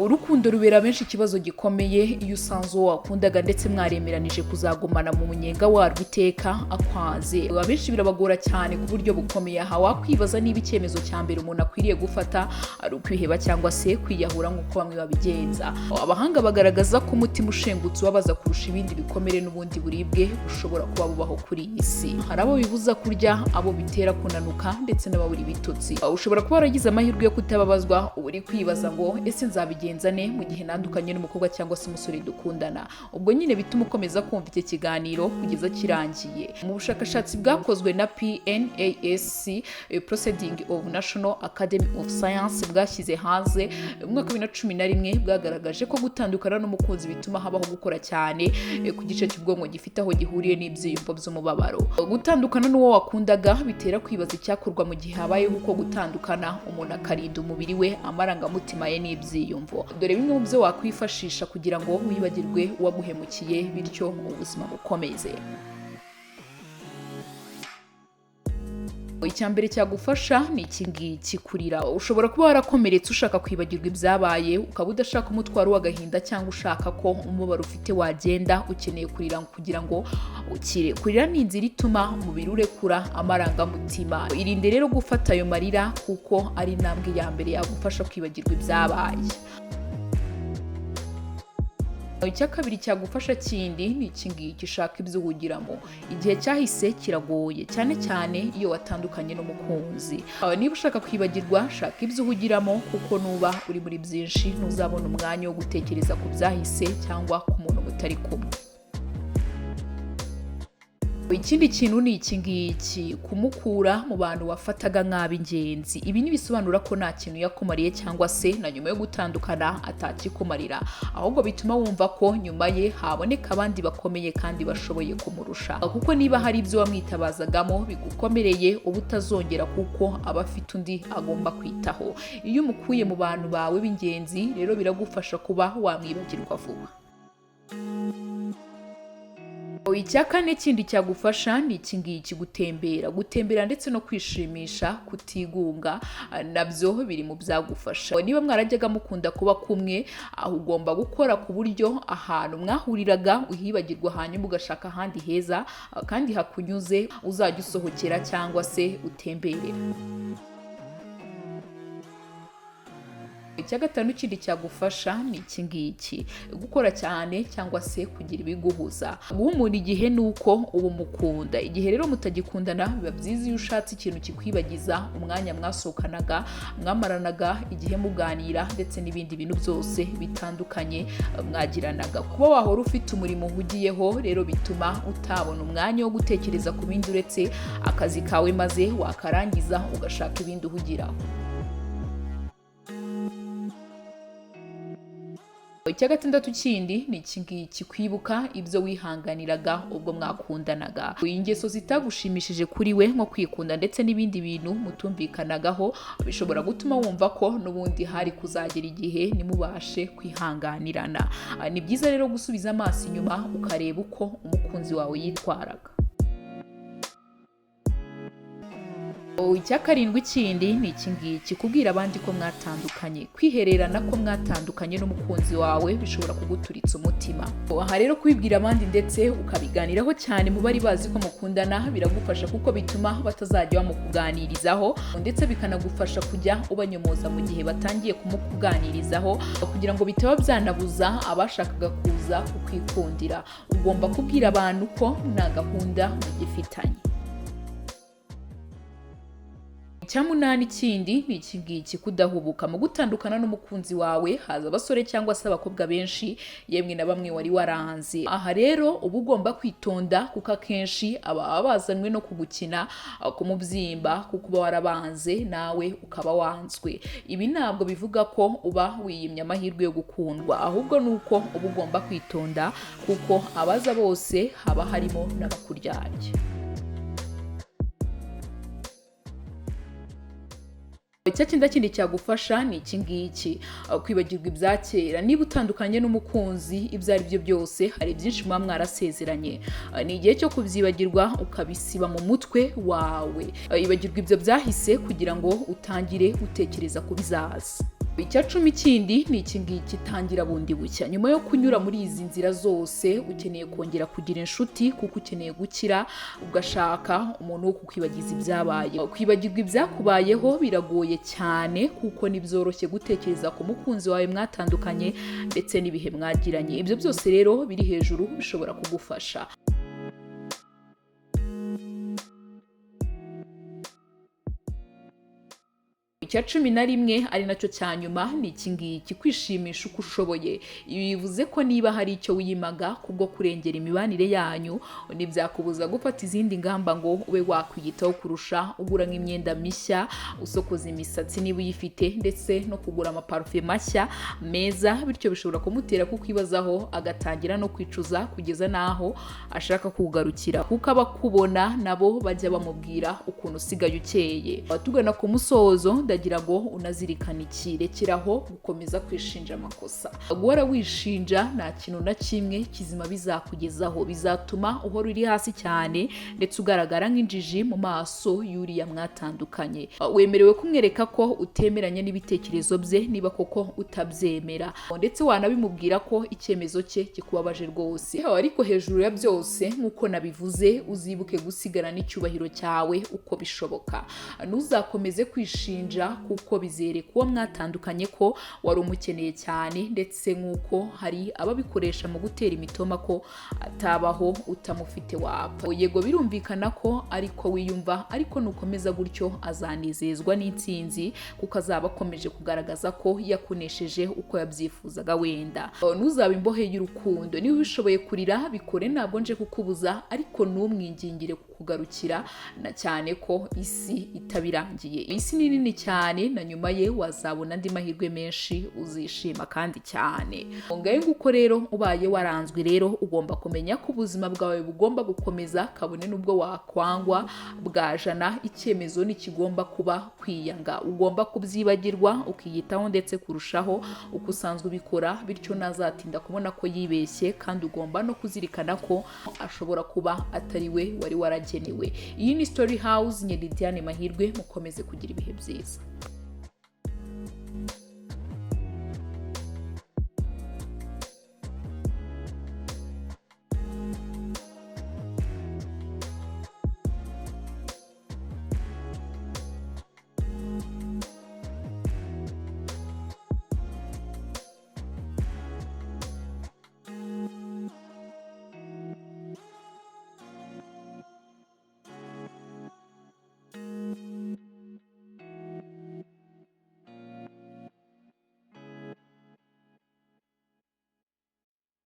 Urukundo rubera benshi ikibazo gikomeye iyo usanze uwo wakundaga ndetse mwaremeranije kuzagumana mu munyenga warwo iteka akwaze. Abenshi birabagora cyane ku buryo bukomeye. Aha wakwibaza niba icyemezo cya mbere umuntu akwiriye gufata ari ukwiheba cyangwa se kwiyahura nk'uko bamwe babigenza. Abahanga bagaragaza ko umutima ushengutse ubabaza kurusha ibindi bikomere n'ubundi buribwe bushobora kuba bubaho kuri iyi si. Hari abo bibuza kurya, abo bitera kunanuka ndetse n'ababura ibitotsi. Ushobora kuba waragize amahirwe yo kutababazwa, uba uri kwibaza ngo ese nzabigenzane mu gihe ntandukanye n'umukobwa cyangwa se umusore dukundana. Ubwo nyine bituma ukomeza kumva iki kiganiro kugeza kirangiye. Mu bushakashatsi bwakozwe na PNASC Proceeding of National Academy of Science bwashyize hanze mu mwaka wa 2011 bwagaragaje ko gutandukana n'umukunzi bituma habaho gukora cyane ku gice cy'ubwonko gifite aho gihuriye n'ibyiyumvo by'umubabaro. Gutandukana n'uwo wakundaga bitera kwibaza icyakorwa mu gihe habayeho uko gutandukana, umuntu akarinda umubiri we, amarangamutima ye n'ibyiyumvo. Dore bimwe mu byo wakwifashisha kugira ngo wibagirwe uwaguhemukiye bityo ubuzima bukomeze. Icyambere cyagufasha ni iki ngiki: kurira. Ushobora kuba warakomeretse ushaka kwibagirwa ibyabaye, ukaba udashaka umutwaro w'agahinda cyangwa ushaka ko umubabaro ufite wagenda, ukeneye kurira kugira ngo ukire. Kurira ni inzira ituma umubiri urekura amarangamutima. Irinde rero gufata ayo marira kuko ari intambwe ya mbere yagufasha kwibagirwa ibyabaye. Icya kabiri cyagufasha kindi ni iki ngiki: shaka ibyo uhugiramo. Igihe cyahise kiragoye, cyane cyane iyo watandukanye n'umukunzi. Niba ushaka kwibagirwa, shaka ibyo uhugiramo kuko nuba uri muri byinshi ntuzabona umwanya wo gutekereza ku byahise cyangwa ku muntu mutari kumwe. Ikindi kintu ni iki ngiki: kumukura mu bantu wafataga nk'ab'ingenzi. Ibi ntibisobanura ko nta kintu yakumariye cyangwa se na nyuma yo gutandukana atakikumarira, ahubwo bituma wumva ko nyuma ye haboneka abandi bakomeye kandi bashoboye kumurusha. Kuko niba hari ibyo wamwitabazagamo bigukomereye, uba utazongera kuko aba afite undi agomba kwitaho. Iyo umukuye mu bantu bawe b'ingenzi rero biragufasha kuba wamwibagirwa vuba. Icya kane kindi cyagufasha ni iki ngiki: gutembera ndetse no kwishimisha, kutigunga, nabyo biri mu byagufasha. Niba mwarajyaga mukunda kuba kumwe, aho ugomba gukora ku buryo ahantu mwahuriraga uhibagirwa hanyuma ugashaka ahandi heza kandi hakunyuze uzajya usohokera cyangwa se utemberera. Icya gatanu kindi cyagufasha ni iki ngiki: gukora cyane cyangwa se kugira ibiguhuza. Guha umuntu igihe nuko uba umukunda. Igihe rero mutagikundana biba byiza iyo ushatse ikintu kikwibagiza umwanya mwasohokanaga, mwamaranaga igihe muganira ndetse n'ibindi bintu byose bitandukanye mwagiranaga. Kuba wahora ufite umurimo uhugiyeho rero bituma utabona umwanya wo gutekereza ku bindi uretse akazi kawe, maze wakarangiza ugashaka ibindi uhugiraho. Icya gatandatu kindi ni iki ngiki: kwibuka ibyo wihanganiraga ubwo mwakundanaga. Ingeso zitagushimishije kuri we nko kwikunda ndetse n'ibindi bintu mutumvikanagaho bishobora gutuma wumva ko n'ubundi hari kuzagera igihe nimubashe kwihanganirana. Ni byiza rero gusubiza amaso inyuma ukareba uko umukunzi wawe yitwaraga. Icya karindwi kindi ni iki ngiki: kubwira abandi ko mwatandukanye. Kwihererana ko mwatandukanye n'umukunzi wawe bishobora kuguturitsa umutima. Aha rero kubibwira abandi ndetse ukabiganiraho cyane mu bari bazi ko mukundana biragufasha kuko bituma batazajya bamukuganirizaho, ndetse bikanagufasha kujya ubanyomoza mu gihe batangiye kumukuganirizaho kugira ngo bitaba byanabuza abashakaga kuza kukwikundira. Ugomba kubwira abantu ko nta gahunda mugifitanye. Icya munani kindi ni iki ngiki: kudahubuka. Mu gutandukana n'umukunzi wawe haza abasore cyangwa se abakobwa benshi, yemwe na bamwe wari waranze. Aha rero uba ugomba kwitonda kuko akenshi aba bazanwe no kugukina, kumubyimba kuko uba warabanze nawe ukaba wanzwe. Ibi ntabwo bivuga ko uba wiyimye amahirwe yo gukundwa, ahubwo nuko uba ugomba kwitonda kuko abaza bose haba harimo n'abakuryarya. Icya kindi cyagufasha ni iki ngiki: kwibagirwa ibya kera. Niba utandukanye n'umukunzi, ibyo ari byo byose hari byinshi muba mwarasezeranye. Ni igihe cyo kubyibagirwa ukabisiba mu mutwe wawe. Ibagirwa ibyo byahise kugira ngo utangire utekereza ku bizaza. Icya cumi kindi ni iki ngiki, tangira bundi bushya. Nyuma yo kunyura muri izi nzira zose ukeneye kongera kugira inshuti kuko ukeneye gukira, ugashaka umuntu wo kukwibagiza ibyabaye. Kwibagirwa ibyakubayeho biragoye cyane kuko ntibyoroshye gutekereza ku mukunzi wawe mwatandukanye ndetse n'ibihe mwagiranye. Ibyo byose rero biri hejuru bishobora kugufasha. Icya cumi na rimwe ari nacyo cya nyuma ni iki ngiki, kwishimisha uko ushoboye. Ibi bivuze ko niba hari icyo wiyimaga kubwo kurengera imibanire yanyu, ntibyakubuza gufata izindi ngamba ngo ube wakwiyitaho kurusha, ugura nk'imyenda mishya, usokoza imisatsi niba uyifite, ndetse no kugura amaparufe mashya meza, bityo bishobora kumutera kukwibazaho agatangira no kwicuza kugeza n'aho ashaka kugarukira, kuko abakubona nabo bajya bamubwira ukuntu usigaye ukeye. Tugana ku musozo, ndagira ngo unazirikane iki, rekeraho gukomeza kwishinja amakosa. Guhora wishinja nta kintu na kimwe kizima bizakugezaho, bizatuma uhora uri hasi cyane ndetse ugaragara nk'injiji mu maso y'uriya mwatandukanye. Wemerewe kumwereka ko utemeranya n'ibitekerezo bye niba koko utabyemera, ndetse wanabimubwira ko icyemezo cye kikubabaje rwose. Ariko hejuru ya byose, nk'uko nabivuze, uzibuke gusigara n'icyubahiro cyawe uko bishoboka. Ntuzakomeze kwishinja kuko bizereka uwo mwatandukanye ko wari umukeneye cyane, ndetse nk'uko hari ababikoresha mu gutera imitoma ko atabaho utamufite wapfa. Yego birumvikana ko ariko wiyumva, ariko nukomeza gutyo azanezezwa n'intsinzi kuko azaba akomeje kugaragaza ko yakunesheje uko yabyifuzaga. Wenda ntuzabe imbohe y'urukundo. Niba ubishoboye kurira bikore, ntabwo nje kukubuza, ariko numwingingire kukugarukira, na cyane ko isi itabirangiye. Isi ni nini cyane, na nyuma ye wazabona andi mahirwe menshi, uzishima kandi cyane. Ngaye nguko rero ubaye waranzwe rero, ugomba kumenya ko ubuzima bwawe bugomba gukomeza, kabone n'ubwo wakwangwa bwajana. Icyemezo nikigomba kuba kwiyanga, ugomba kubyibagirwa ukiyitaho ndetse kurushaho uko usanzwe ubikora, bityo nazatinda kubona ko yibeshye, kandi ugomba no kuzirikana ko ashobora kuba atari we wari waragenewe. Iyi ni Story House, Nyedidiane Mahirwe, mukomeze kugira ibihe byiza.